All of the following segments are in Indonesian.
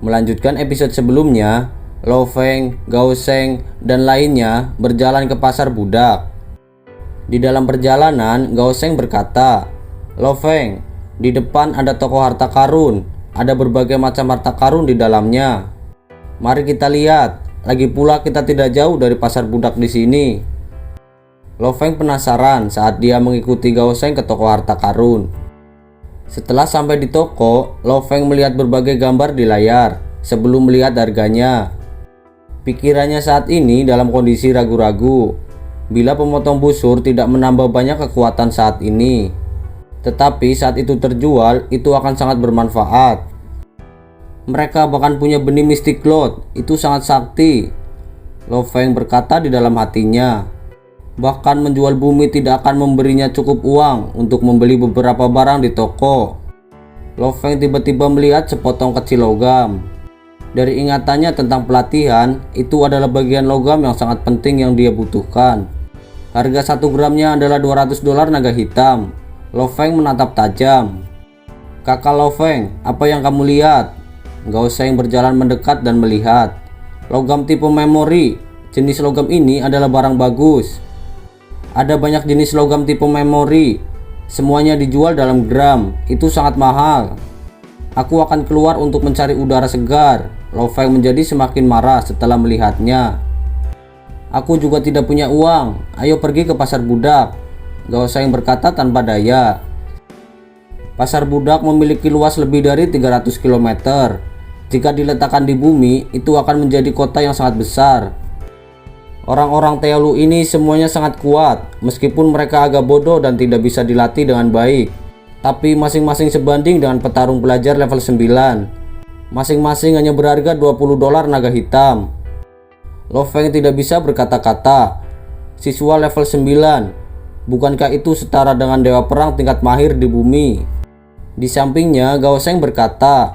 Melanjutkan episode sebelumnya, Lo Feng, Gao Sheng, dan lainnya berjalan ke pasar budak. Di dalam perjalanan, Gao Sheng berkata, "Lo Feng, di depan ada toko harta karun. Ada berbagai macam harta karun di dalamnya. Mari kita lihat. Lagi pula kita tidak jauh dari pasar budak di sini." Lo Feng penasaran saat dia mengikuti Gao Sheng ke toko harta karun. Setelah sampai di toko, Lo Feng melihat berbagai gambar di layar sebelum melihat harganya. Pikirannya saat ini dalam kondisi ragu-ragu. Bila pemotong busur tidak menambah banyak kekuatan saat ini, tetapi saat itu terjual, itu akan sangat bermanfaat. Mereka bahkan punya benih Mystic Cloud, itu sangat sakti. Lo Feng berkata di dalam hatinya. Bahkan menjual bumi tidak akan memberinya cukup uang untuk membeli beberapa barang di toko. Lo Feng tiba-tiba melihat sepotong kecil logam. Dari ingatannya tentang pelatihan, itu adalah bagian logam yang sangat penting yang dia butuhkan. Harga 1 gramnya adalah $200 naga hitam. Lo Feng menatap tajam. "Kakak Lo Feng, apa yang kamu lihat?" Gao Sheng berjalan mendekat dan melihat. "Logam tipe memori. Jenis logam ini adalah barang bagus. Ada banyak jenis logam tipe memori. Semuanya dijual dalam gram. Itu sangat mahal. Aku akan keluar untuk mencari udara segar." Lo Feng menjadi semakin marah setelah melihatnya. "Aku juga tidak punya uang. Ayo pergi ke pasar budak," Gao Sheng berkata tanpa daya. Pasar budak memiliki luas lebih dari 300 km. Jika diletakkan di bumi, itu akan menjadi kota yang sangat besar. Orang-orang Teolu ini semuanya sangat kuat, meskipun mereka agak bodoh dan tidak bisa dilatih dengan baik. Tapi masing-masing sebanding dengan petarung pelajar level 9. Masing-masing hanya berharga $20 naga hitam. Lo Feng tidak bisa berkata-kata. Siswa level 9. Bukankah itu setara dengan dewa perang tingkat mahir di bumi? Di sampingnya, Gao Sheng berkata,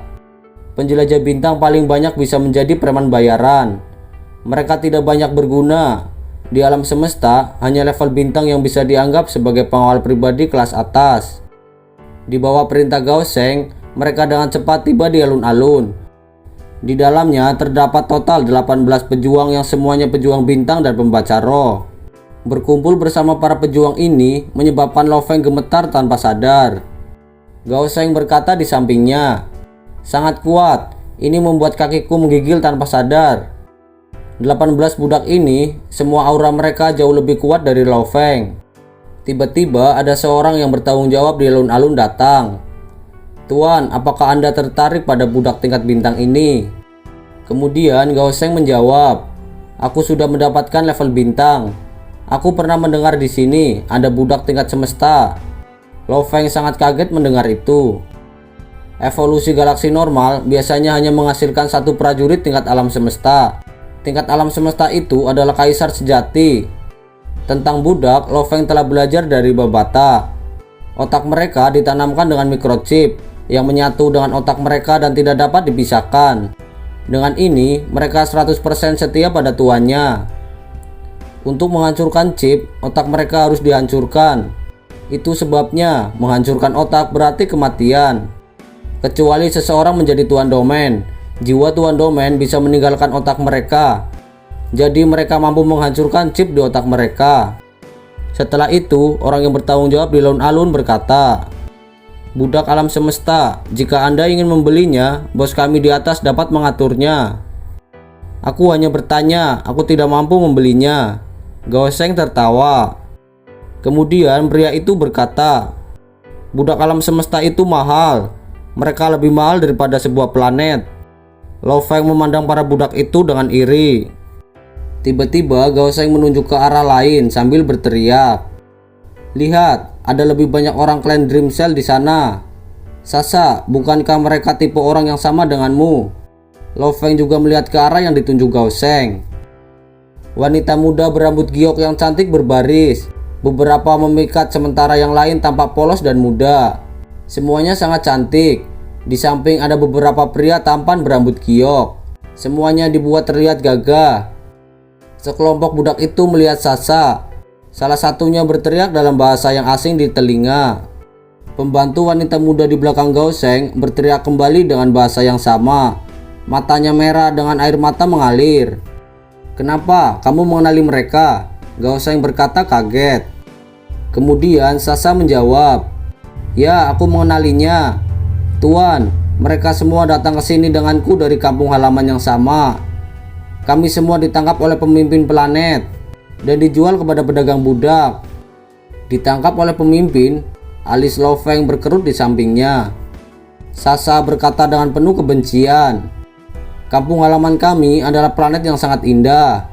"Penjelajah bintang paling banyak bisa menjadi preman bayaran. Mereka tidak banyak berguna. Di alam semesta, hanya level bintang yang bisa dianggap sebagai pengawal pribadi kelas atas." Di bawah perintah Gao Sheng, mereka dengan cepat tiba di alun-alun. Di dalamnya terdapat total 18 pejuang yang semuanya pejuang bintang dan pembaca roh. Berkumpul bersama para pejuang ini menyebabkan Lo Feng gemetar tanpa sadar. Gao Sheng berkata di sampingnya, "Sangat kuat, ini membuat kakiku menggigil tanpa sadar." 18 budak ini, semua aura mereka jauh lebih kuat dari Lo Feng. Tiba-tiba ada seorang yang bertanggung jawab di alun-alun datang. "Tuan, apakah Anda tertarik pada budak tingkat bintang ini?" Kemudian Gao Sheng menjawab, "Aku sudah mendapatkan level bintang. Aku pernah mendengar di sini ada budak tingkat semesta." Lo Feng sangat kaget mendengar itu. Evolusi galaksi normal biasanya hanya menghasilkan satu prajurit tingkat alam semesta. Tingkat alam semesta itu adalah kaisar sejati. Tentang budak, Lo Feng telah belajar dari Babata. Otak mereka ditanamkan dengan microchip yang menyatu dengan otak mereka dan tidak dapat dipisahkan. Dengan ini, mereka 100% setia pada tuannya. Untuk menghancurkan chip, otak mereka harus dihancurkan. Itu sebabnya menghancurkan otak berarti kematian. Kecuali seseorang menjadi tuan domain, jiwa tuan domain bisa meninggalkan otak mereka. Jadi mereka mampu menghancurkan chip di otak mereka. Setelah itu, orang yang bertanggung jawab di alun-alun berkata, "Budak alam semesta, jika Anda ingin membelinya, bos kami di atas dapat mengaturnya." "Aku hanya bertanya, aku tidak mampu membelinya." Gao Sheng tertawa. Kemudian pria itu berkata, "Budak alam semesta itu mahal. Mereka lebih mahal daripada sebuah planet." Lo Feng memandang para budak itu dengan iri. Tiba-tiba Gao Sheng menunjuk ke arah lain sambil berteriak, "Lihat, ada lebih banyak orang klan Dream Cell di sana. Sasa, bukankah mereka tipe orang yang sama denganmu?" Lo Feng juga melihat ke arah yang ditunjuk Gao Sheng. Wanita muda berambut giok yang cantik berbaris. Beberapa memikat sementara yang lain tampak polos dan muda. Semuanya sangat cantik. Di samping ada beberapa pria tampan berambut giok. Semuanya dibuat terlihat gagah. Sekelompok budak itu melihat Sasa. Salah satunya berteriak dalam bahasa yang asing di telinga. Pembantu wanita muda di belakang Gao Sheng berteriak kembali dengan bahasa yang sama. Matanya merah dengan air mata mengalir. "Kenapa? Kamu mengenali mereka?" Gao Sheng berkata kaget. Kemudian Sasha menjawab, "Ya, aku mengenalinya. Tuan, mereka semua datang ke sini denganku dari kampung halaman yang sama. Kami semua ditangkap oleh pemimpin planet dan dijual kepada pedagang budak." Ditangkap oleh pemimpin, alis Lo Feng berkerut di sampingnya. Sasha berkata dengan penuh kebencian, "Kampung halaman kami adalah planet yang sangat indah.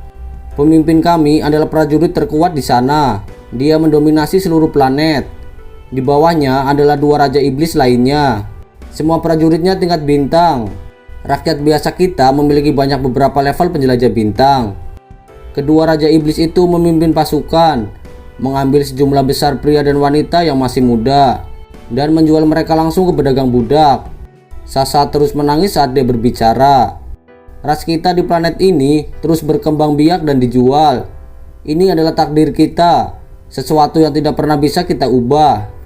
Pemimpin kami adalah prajurit terkuat di sana. Dia mendominasi seluruh planet. Di bawahnya adalah 2 raja iblis lainnya. Semua prajuritnya tingkat bintang. Rakyat biasa kita memiliki beberapa level penjelajah bintang. Kedua raja iblis itu memimpin pasukan, mengambil sejumlah besar pria dan wanita yang masih muda, dan menjual mereka langsung ke pedagang budak." Sasha terus menangis saat dia berbicara. "Ras kita di planet ini terus berkembang biak dan dijual. Ini adalah takdir kita, sesuatu yang tidak pernah bisa kita ubah."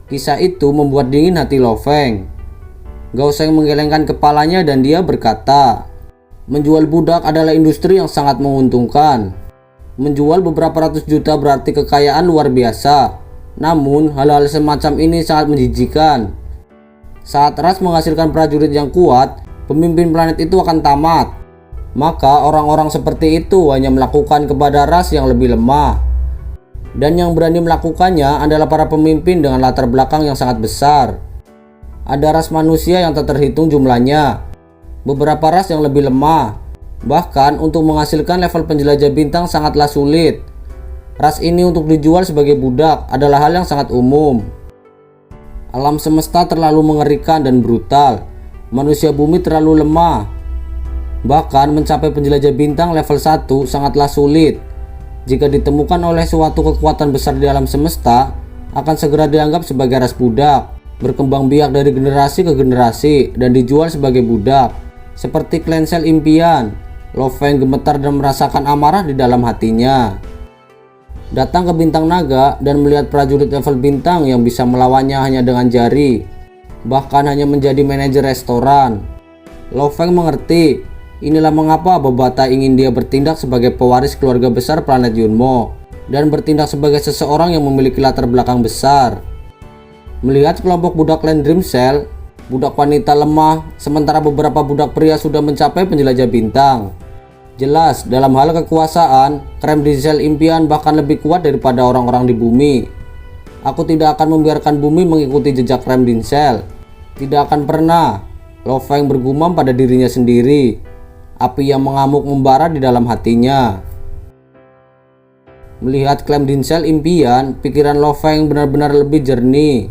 Kisah itu membuat dingin hati Lo Feng. Gao Sheng menggelengkan kepalanya dan dia berkata, "Menjual budak adalah industri yang sangat menguntungkan. Menjual beberapa ratus juta berarti kekayaan luar biasa. Namun hal-hal semacam ini sangat menjijikan. Saat ras menghasilkan prajurit yang kuat, pemimpin planet itu akan tamat. Maka orang-orang seperti itu hanya melakukan kepada ras yang lebih lemah. Dan yang berani melakukannya adalah para pemimpin dengan latar belakang yang sangat besar. Ada ras manusia yang tak terhitung jumlahnya, beberapa ras yang lebih lemah. Bahkan untuk menghasilkan level penjelajah bintang sangatlah sulit. Ras ini untuk dijual sebagai budak adalah hal yang sangat umum. Alam semesta terlalu mengerikan dan brutal. Manusia bumi terlalu lemah. Bahkan mencapai penjelajah bintang level 1 sangatlah sulit. Jika ditemukan oleh suatu kekuatan besar di alam semesta, akan segera dianggap sebagai ras budak, berkembang biak dari generasi ke generasi dan dijual sebagai budak. Seperti klan sel impian, Lo Feng gemetar dan merasakan amarah di dalam hatinya. Datang ke bintang naga dan melihat prajurit level bintang yang bisa melawannya hanya dengan jari, bahkan hanya menjadi manajer restoran. Lo Feng mengerti, inilah mengapa Babata ingin dia bertindak sebagai pewaris keluarga besar planet Yunmo dan bertindak sebagai seseorang yang memiliki latar belakang besar. Melihat kelompok budak klan Dream Cell, budak wanita lemah, sementara beberapa budak pria sudah mencapai penjelajah bintang. Jelas, dalam hal kekuasaan, Krem Diesel impian bahkan lebih kuat daripada orang-orang di bumi. Aku tidak akan membiarkan bumi mengikuti jejak Krem Diesel. Tidak akan pernah. Lo Feng bergumam pada dirinya sendiri. Api yang mengamuk membara di dalam hatinya. Melihat Krem Diesel impian, pikiran Lo Feng benar-benar lebih jernih.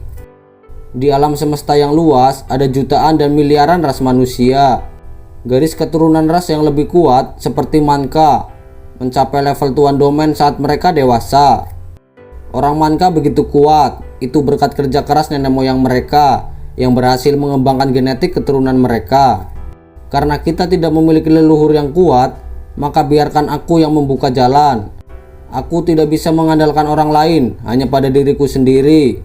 Di alam semesta yang luas, ada jutaan dan miliaran ras manusia. Garis keturunan ras yang lebih kuat seperti Manka mencapai level tuan domain saat mereka dewasa. Orang Manka begitu kuat, itu berkat kerja keras nenek moyang mereka yang berhasil mengembangkan genetik keturunan mereka. Karena kita tidak memiliki leluhur yang kuat, maka biarkan aku yang membuka jalan. Aku tidak bisa mengandalkan orang lain, hanya pada diriku sendiri.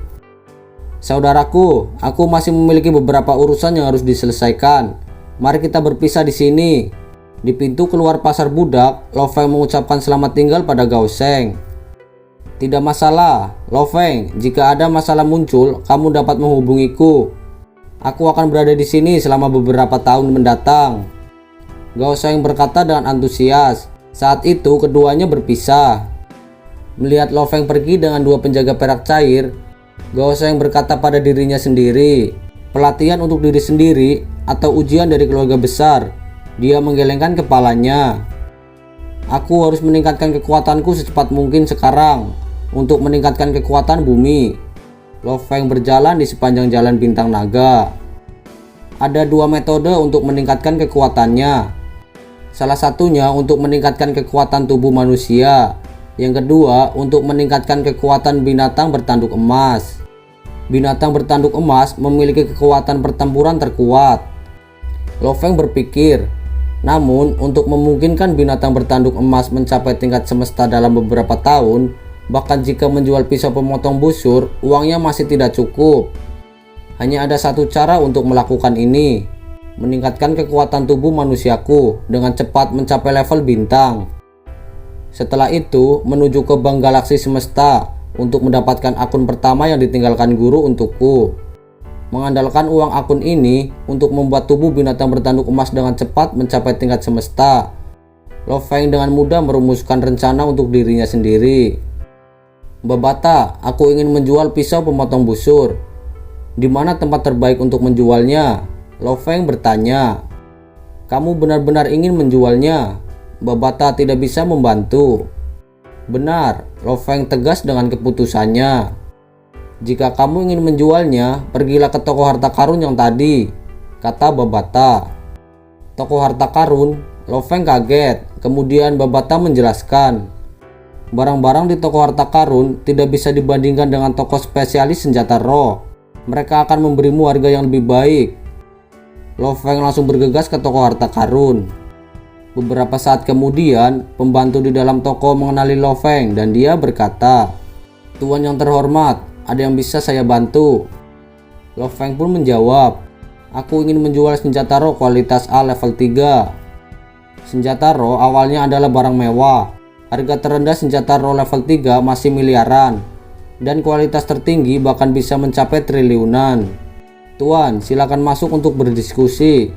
Saudaraku, aku masih memiliki beberapa urusan yang harus diselesaikan. Mari kita berpisah di sini. Di pintu keluar pasar budak, Lo Feng mengucapkan selamat tinggal pada Gao Sheng. "Tidak masalah, Lo Feng. Jika ada masalah muncul, kamu dapat menghubungiku. Aku akan berada di sini selama beberapa tahun mendatang." Gao Sheng berkata dengan antusias. Saat itu keduanya berpisah. Melihat Lo Feng pergi dengan 2 penjaga perak cair, Gao Sheng berkata pada dirinya sendiri, pelatihan untuk diri sendiri atau ujian dari keluarga besar. Dia menggelengkan kepalanya. "Aku harus meningkatkan kekuatanku secepat mungkin sekarang untuk meningkatkan kekuatan bumi." Lo Feng berjalan di sepanjang jalan bintang naga. Ada 2 metode untuk meningkatkan kekuatannya. Salah satunya untuk meningkatkan kekuatan tubuh manusia. Yang kedua untuk meningkatkan kekuatan binatang bertanduk emas. Binatang bertanduk emas memiliki kekuatan pertempuran terkuat. Lo Feng berpikir, namun untuk memungkinkan binatang bertanduk emas mencapai tingkat semesta dalam beberapa tahun, bahkan jika menjual pisau pemotong busur, uangnya masih tidak cukup. Hanya ada satu cara untuk melakukan ini, meningkatkan kekuatan tubuh manusiaku dengan cepat mencapai level bintang. Setelah itu, menuju ke bank galaksi semesta untuk mendapatkan akun pertama yang ditinggalkan guru untukku. Mengandalkan uang akun ini untuk membuat tubuh binatang bertanduk emas dengan cepat mencapai tingkat semesta. Lo Feng dengan mudah merumuskan rencana untuk dirinya sendiri. Babata, aku ingin menjual pisau pemotong busur. Di mana tempat terbaik untuk menjualnya? Lo Feng bertanya. Kamu benar-benar ingin menjualnya? Babata tidak bisa membantu. Benar, Lo Feng tegas dengan keputusannya. Jika kamu ingin menjualnya, pergilah ke toko harta karun yang tadi, kata Babata. Toko harta karun? Lo Feng kaget. Kemudian Babata menjelaskan. Barang-barang di toko harta karun tidak bisa dibandingkan dengan toko spesialis senjata roh. Mereka akan memberimu harga yang lebih baik. Lo Feng langsung bergegas ke toko harta karun. Beberapa saat kemudian, pembantu di dalam toko mengenali Lo Feng dan dia berkata, Tuan yang terhormat, ada yang bisa saya bantu? Lo Feng pun menjawab, aku ingin menjual senjata roh kualitas A level 3. Senjata roh awalnya adalah barang mewah. Harga terendah senjata roh level 3 masih miliaran, dan kualitas tertinggi bahkan bisa mencapai triliunan. Tuan, silakan masuk untuk berdiskusi.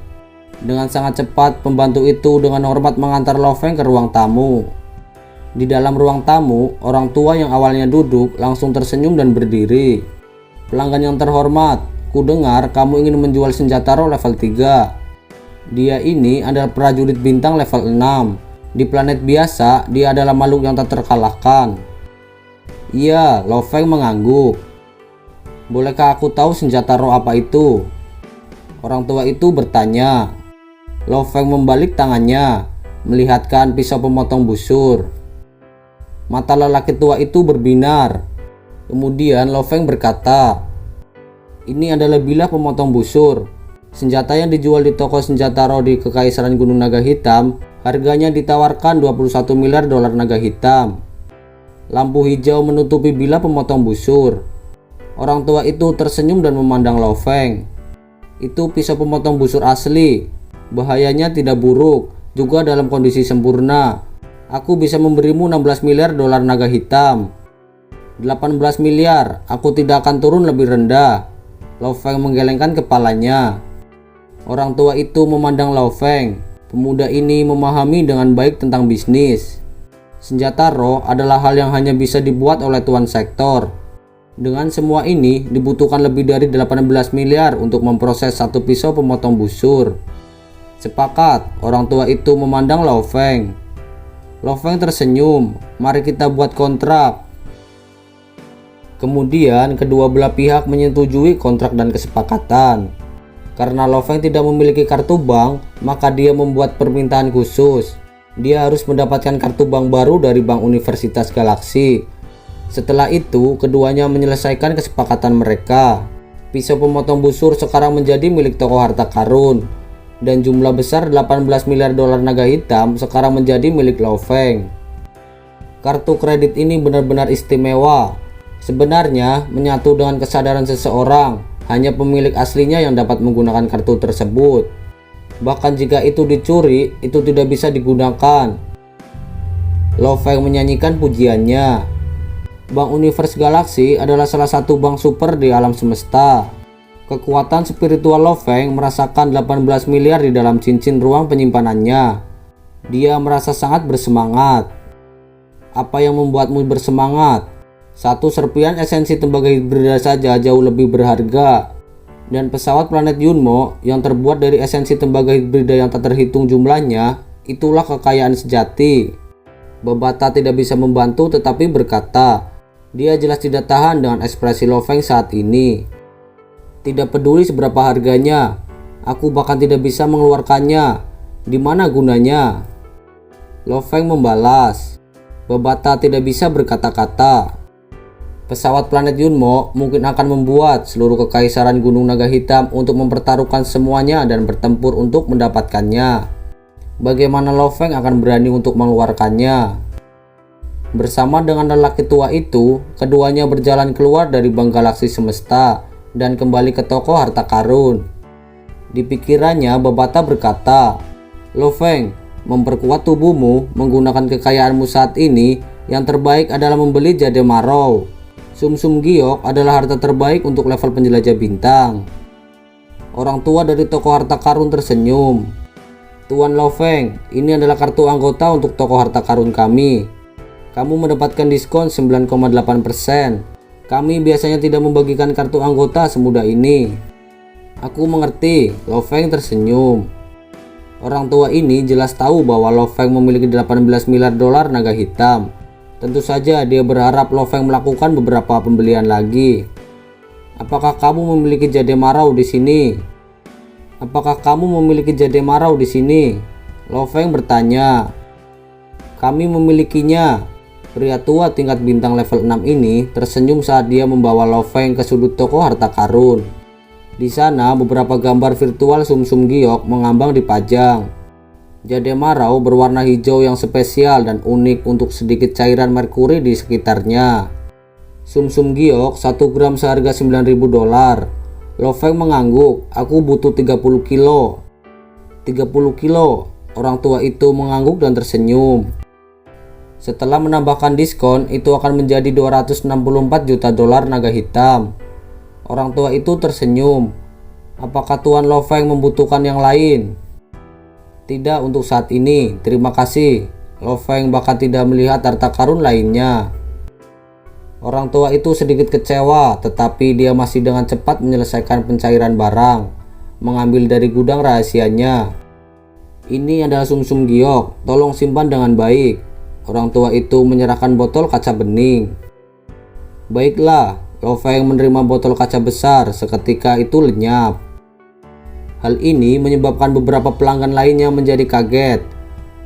Dengan sangat cepat, pembantu itu dengan hormat mengantar Lo Feng ke ruang tamu. Di dalam ruang tamu, orang tua yang awalnya duduk langsung tersenyum dan berdiri. Pelanggan yang terhormat, ku dengar kamu ingin menjual senjata roh level 3. Dia ini adalah prajurit bintang level 6. Di planet biasa, dia adalah makhluk yang tak terkalahkan. Iya, Lo Feng mengangguk. Bolehkah aku tahu senjata roh apa itu? Orang tua itu bertanya. Lo Feng membalik tangannya, melihatkan pisau pemotong busur. Mata lelaki tua itu berbinar. Kemudian Lo Feng berkata, ini adalah bilah pemotong busur. Senjata yang dijual di toko senjata roh di Kekaisaran Gunung Naga Hitam, harganya ditawarkan 21 miliar dolar naga hitam. Lampu hijau menutupi bilah pemotong busur. Orang tua itu tersenyum dan memandang Lo Feng. Itu pisau pemotong busur asli. Bahayanya tidak buruk, juga dalam kondisi sempurna. Aku bisa memberimu 16 miliar dolar naga hitam. 18 miliar, aku tidak akan turun lebih rendah. Lo Feng menggelengkan kepalanya. Orang tua itu memandang Lo Feng. Pemuda ini memahami dengan baik tentang bisnis. Senjata roh adalah hal yang hanya bisa dibuat oleh tuan sektor. Dengan semua ini, dibutuhkan lebih dari 18 miliar untuk memproses satu pisau pemotong busur. Sepakat, orang tua itu memandang Lo Feng. Lo Feng tersenyum, mari kita buat kontrak. Kemudian, kedua belah pihak menyetujui kontrak dan kesepakatan. Karena Lo Feng tidak memiliki kartu bank, maka dia membuat permintaan khusus. Dia harus mendapatkan kartu bank baru dari Bank Universitas Galaksi. Setelah itu, keduanya menyelesaikan kesepakatan mereka. Pisau pemotong busur sekarang menjadi milik toko harta karun. Dan jumlah besar 18 miliar dolar naga hitam sekarang menjadi milik Lo Feng. Kartu kredit ini benar-benar istimewa. Sebenarnya, menyatu dengan kesadaran seseorang, hanya pemilik aslinya yang dapat menggunakan kartu tersebut. Bahkan jika itu dicuri, itu tidak bisa digunakan. Lo Feng menyanyikan pujiannya. Bank Univers Galaksi adalah salah satu bank super di alam semesta. Kekuatan spiritual Lo Feng merasakan 18 miliar di dalam cincin ruang penyimpanannya. Dia merasa sangat bersemangat. Apa yang membuatmu bersemangat? Satu serpian esensi tembaga hibrida saja jauh lebih berharga. Dan pesawat planet Yunmo yang terbuat dari esensi tembaga hibrida yang tak terhitung jumlahnya, itulah kekayaan sejati. Babata tidak bisa membantu tetapi berkata, dia jelas tidak tahan dengan ekspresi Lo Feng saat ini. Tidak peduli seberapa harganya, aku bahkan tidak bisa mengeluarkannya. Di mana gunanya? Lo Feng membalas. Babata tidak bisa berkata-kata. Pesawat planet Yunmo mungkin akan membuat seluruh kekaisaran Gunung Naga Hitam untuk mempertaruhkan semuanya dan bertempur untuk mendapatkannya. Bagaimana Lo Feng akan berani untuk mengeluarkannya? Bersama dengan lelaki tua itu, keduanya berjalan keluar dari Bank Galaksi Semesta dan kembali ke toko harta karun. Di pikirannya, Babata berkata, "Lo Feng, memperkuat tubuhmu menggunakan kekayaanmu saat ini, yang terbaik adalah membeli jade marau. Sum Sum Giok adalah harta terbaik untuk level penjelajah bintang." Orang tua dari toko harta karun tersenyum. "Tuan Lo Feng, ini adalah kartu anggota untuk toko harta karun kami. Kamu mendapatkan diskon 9,8%. Kami biasanya tidak membagikan kartu anggota semudah ini." "Aku mengerti," Lo Feng tersenyum. Orang tua ini jelas tahu bahwa Lo Feng memiliki 18 miliar dolar naga hitam. Tentu saja dia berharap Lo Feng melakukan beberapa pembelian lagi. "Apakah kamu memiliki jade marau di sini?" "Apakah kamu memiliki jade marau di sini?" Lo Feng bertanya. "Kami memilikinya." Pria tua tingkat bintang level 6 ini tersenyum saat dia membawa Lo Feng ke sudut toko harta karun. Di sana beberapa gambar virtual Sum Sum Giok mengambang dipajang. Jade marau berwarna hijau yang spesial dan unik untuk sedikit cairan merkuri di sekitarnya. Sum Sum Giok 1 gram seharga 9.000 dolar. Lo Feng mengangguk. "Aku butuh 30 kilo. 30 kilo. Orang tua itu mengangguk dan tersenyum. Setelah menambahkan diskon, itu akan menjadi 264 juta dolar naga hitam. Orang tua itu tersenyum. "Apakah Tuan Lo Feng membutuhkan yang lain?" "Tidak untuk saat ini, terima kasih." Lo Feng bahkan tidak melihat harta karun lainnya. Orang tua itu sedikit kecewa, tetapi dia masih dengan cepat menyelesaikan pencairan barang, mengambil dari gudang rahasianya. "Ini adalah Sum Sum Giok, tolong simpan dengan baik." Orang tua itu menyerahkan botol kaca bening. "Baiklah." Lo Feng menerima botol kaca besar, seketika itu lenyap. Hal ini menyebabkan beberapa pelanggan lainnya menjadi kaget,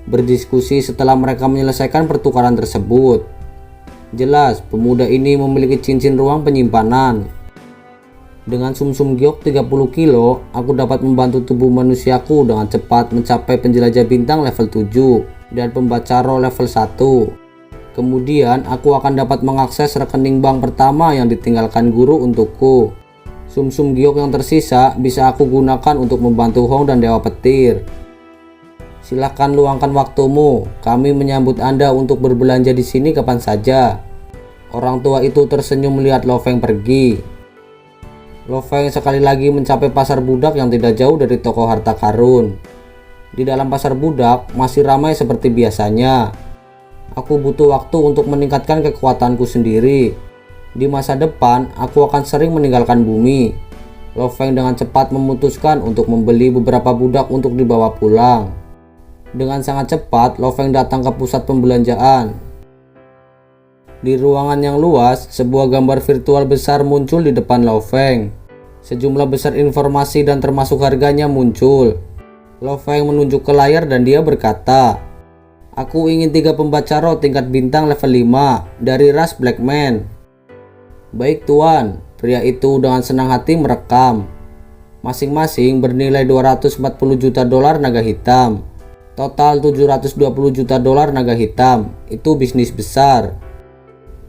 berdiskusi setelah mereka menyelesaikan pertukaran tersebut. Jelas, pemuda ini memiliki cincin ruang penyimpanan. "Dengan Sum Sum Giok 30 kilo, aku dapat membantu tubuh manusiaku dengan cepat mencapai penjelajah bintang level 7 dan pembaca roh level 1. Kemudian aku akan dapat mengakses rekening bank pertama yang ditinggalkan guru untukku. Sum Sum Giok yang tersisa bisa aku gunakan untuk membantu Hong dan Dewa Petir. Silahkan luangkan waktumu, kami menyambut Anda untuk berbelanja di sini kapan saja." Orang tua itu tersenyum melihat Lo Feng pergi. Lo Feng sekali lagi mencapai pasar budak yang tidak jauh dari toko harta karun. Di dalam pasar budak masih ramai seperti biasanya. "Aku butuh waktu untuk meningkatkan kekuatanku sendiri. Di masa depan, aku akan sering meninggalkan bumi." Lo Feng dengan cepat memutuskan untuk membeli beberapa budak untuk dibawa pulang. Dengan sangat cepat, Lo Feng datang ke pusat pembelanjaan. Di ruangan yang luas, sebuah gambar virtual besar muncul di depan Lo Feng. Sejumlah besar informasi dan termasuk harganya muncul. Lo Feng menunjuk ke layar dan dia berkata, "Aku ingin 3 pembaca roh tingkat bintang level 5 dari ras Blackman." "Baik Tuan," pria itu dengan senang hati merekam. Masing-masing bernilai 240 juta dolar naga hitam. Total 720 juta dolar naga hitam. Itu bisnis besar.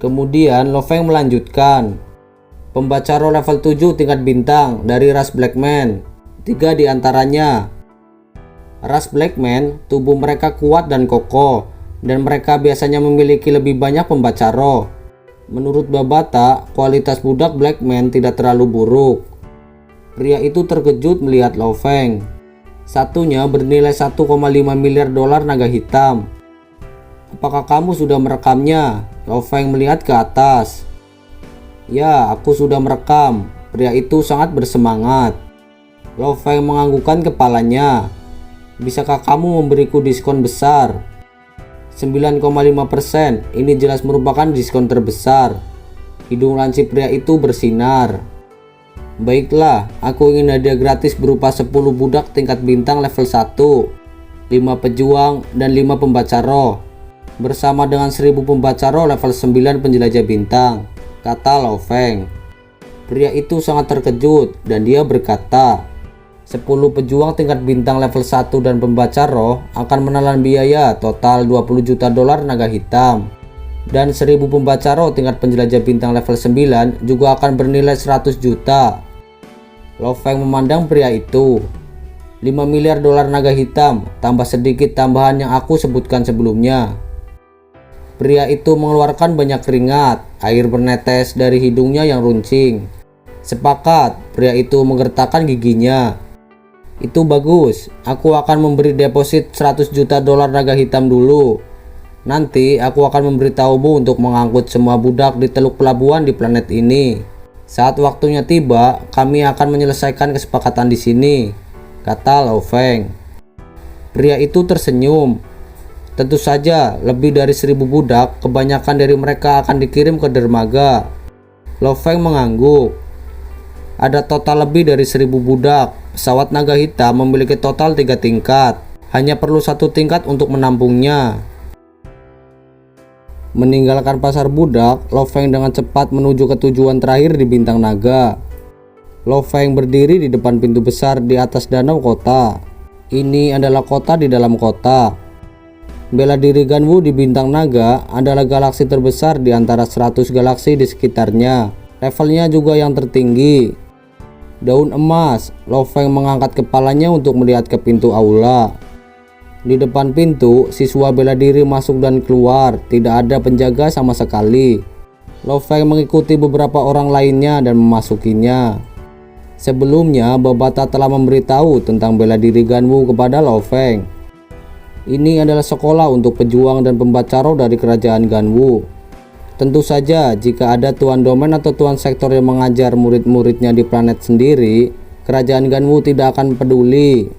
Kemudian Lo Feng melanjutkan, "Pembaca roh level 7 tingkat bintang dari ras Blackman. 3 diantaranya. Ras Blackman, tubuh mereka kuat dan kokoh, dan mereka biasanya memiliki lebih banyak pembaca roh. Menurut Babata, kualitas budak Blackman tidak terlalu buruk." Pria itu terkejut melihat Lo Feng. Satunya bernilai 1,5 miliar dolar naga hitam. "Apakah kamu sudah merekamnya?" Lo Feng melihat ke atas. "Ya, aku sudah merekam." Pria itu sangat bersemangat. Lo Feng menganggukkan kepalanya. "Bisakah kamu memberiku diskon besar?" 9,5%. Ini jelas merupakan diskon terbesar. Hidung lancip pria itu bersinar. "Baiklah, aku ingin hadiah gratis berupa 10 budak tingkat bintang level 1, 5 pejuang, dan 5 pembaca roh. Bersama dengan 1000 pembaca roh level 9 penjelajah bintang," kata Lo Feng. Pria itu sangat terkejut dan dia berkata, 10 pejuang tingkat bintang level 1 dan pembaca roh akan menelan biaya total 20 juta dolar naga hitam. Dan 1000 pembaca roh tingkat penjelajah bintang level 9 juga akan bernilai 100 juta. Lo Feng memandang pria itu. 5 miliar dolar naga hitam, tambah sedikit tambahan yang aku sebutkan sebelumnya. Pria itu mengeluarkan banyak keringat, air bernetes dari hidungnya yang runcing. Sepakat, pria itu menggertakkan giginya. Itu bagus, aku akan memberi deposit 100 juta dolar naga hitam dulu. Nanti aku akan memberitahumu untuk mengangkut semua budak di teluk pelabuhan di planet ini. Saat waktunya tiba, kami akan menyelesaikan kesepakatan di sini, kata Lo Feng. Pria itu tersenyum. Tentu saja, lebih dari 1.000 budak, kebanyakan dari mereka akan dikirim ke dermaga. Lo Feng mengangguk. Ada total lebih dari 1.000 budak. Pesawat naga hitam memiliki total 3 tingkat. Hanya perlu 1 tingkat untuk menampungnya. Meninggalkan pasar budak, Lo Feng dengan cepat menuju ke tujuan terakhir di Bintang Naga. Lo Feng berdiri di depan pintu besar di atas danau kota. Ini adalah kota di dalam kota. Bela diri Ganwu di Bintang Naga adalah galaksi terbesar di antara 100 galaksi di sekitarnya. Levelnya juga yang tertinggi. Daun emas, Lo Feng mengangkat kepalanya untuk melihat ke pintu aula. Di depan pintu, siswa bela diri masuk dan keluar, tidak ada penjaga sama sekali. Lo Feng mengikuti beberapa orang lainnya dan memasukinya. Sebelumnya, Babata telah memberitahu tentang bela diri Ganwu kepada Lo Feng. Ini adalah sekolah untuk pejuang dan pembaca roh dari kerajaan Ganwu. Tentu saja, jika ada tuan domain atau tuan sektor yang mengajar murid-muridnya di planet sendiri, kerajaan Ganwu tidak akan peduli.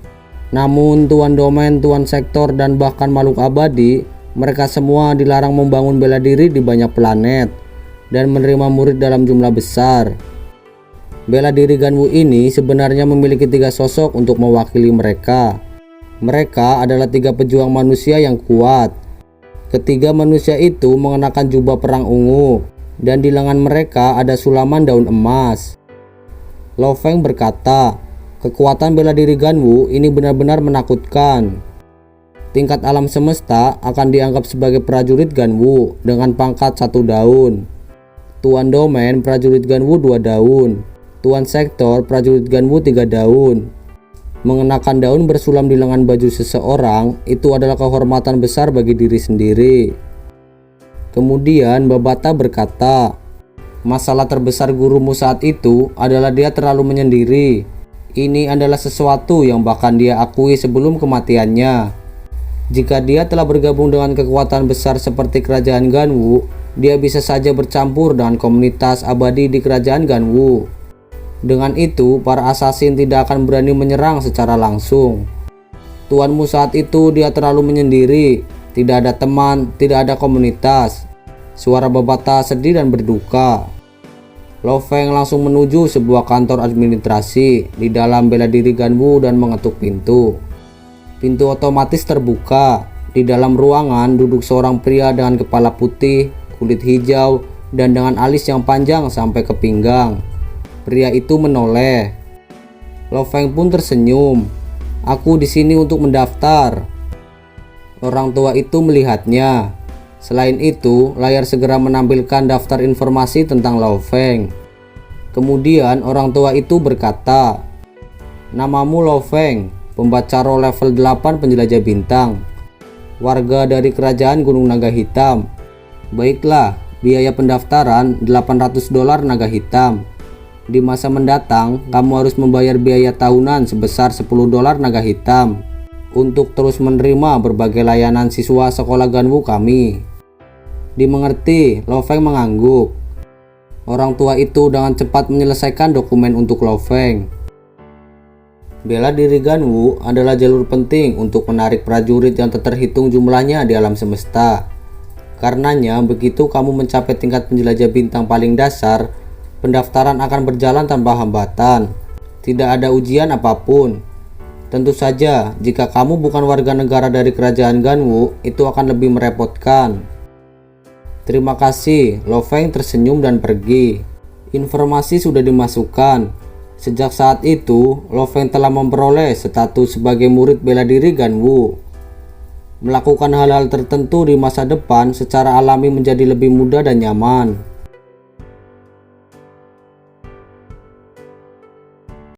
Namun tuan domain, tuan sektor, dan bahkan makhluk abadi, mereka semua dilarang membangun bela diri di banyak planet dan menerima murid dalam jumlah besar. Bela diri Ganwu ini sebenarnya memiliki 3 sosok untuk mewakili mereka. Mereka adalah 3 pejuang manusia yang kuat. Ketiga manusia itu mengenakan jubah perang ungu, dan di lengan mereka ada sulaman daun emas. Lo Feng berkata, kekuatan bela diri Ganwu ini benar-benar menakutkan. Tingkat alam semesta akan dianggap sebagai prajurit Ganwu dengan pangkat 1 daun. Tuan domain prajurit Ganwu 2 daun. Tuan sektor prajurit Ganwu 3 daun. Mengenakan daun bersulam di lengan baju seseorang itu adalah kehormatan besar bagi diri sendiri. Kemudian Babata berkata, masalah terbesar gurumu saat itu adalah dia terlalu menyendiri. Ini adalah sesuatu yang bahkan dia akui sebelum kematiannya. Jika dia telah bergabung dengan kekuatan besar seperti kerajaan Ganwu, dia bisa saja bercampur dengan komunitas abadi di kerajaan Ganwu. Dengan itu, para asasin tidak akan berani menyerang secara langsung. Tuanmu saat itu dia terlalu menyendiri, tidak ada teman, tidak ada komunitas. Suara Babata sedih dan berduka. Lo Feng langsung menuju sebuah kantor administrasi di dalam bela diri Ganwu dan mengetuk pintu. Pintu otomatis terbuka. Di dalam ruangan duduk seorang pria dengan kepala putih, kulit hijau, dan dengan alis yang panjang sampai ke pinggang. Pria itu menoleh. Lo Feng pun tersenyum. Aku di sini untuk mendaftar. Orang tua itu melihatnya. Selain itu, layar segera menampilkan daftar informasi tentang Lo Feng. Kemudian orang tua itu berkata, namamu Lo Feng, pembaca roh level 8 penjelajah bintang, warga dari kerajaan Gunung Naga Hitam. Baiklah, biaya pendaftaran $800 naga hitam. Di masa mendatang, kamu harus membayar biaya tahunan sebesar $10 naga hitam untuk terus menerima berbagai layanan siswa sekolah Ganwu kami. Dimengerti, Lo Feng mengangguk. Orang tua itu dengan cepat menyelesaikan dokumen untuk Lo Feng. Bela diri Ganwu adalah jalur penting untuk menarik prajurit yang tak terhitung jumlahnya di alam semesta. Karenanya, begitu kamu mencapai tingkat penjelajah bintang paling dasar, pendaftaran akan berjalan tanpa hambatan. Tidak ada ujian apapun. Tentu saja, jika kamu bukan warga negara dari kerajaan Ganwu, itu akan lebih merepotkan. Terima kasih, Lo Feng tersenyum dan pergi. Informasi sudah dimasukkan. Sejak saat itu, Lo Feng telah memperoleh status sebagai murid bela diri Ganwu. Melakukan hal-hal tertentu di masa depan secara alami menjadi lebih mudah dan nyaman.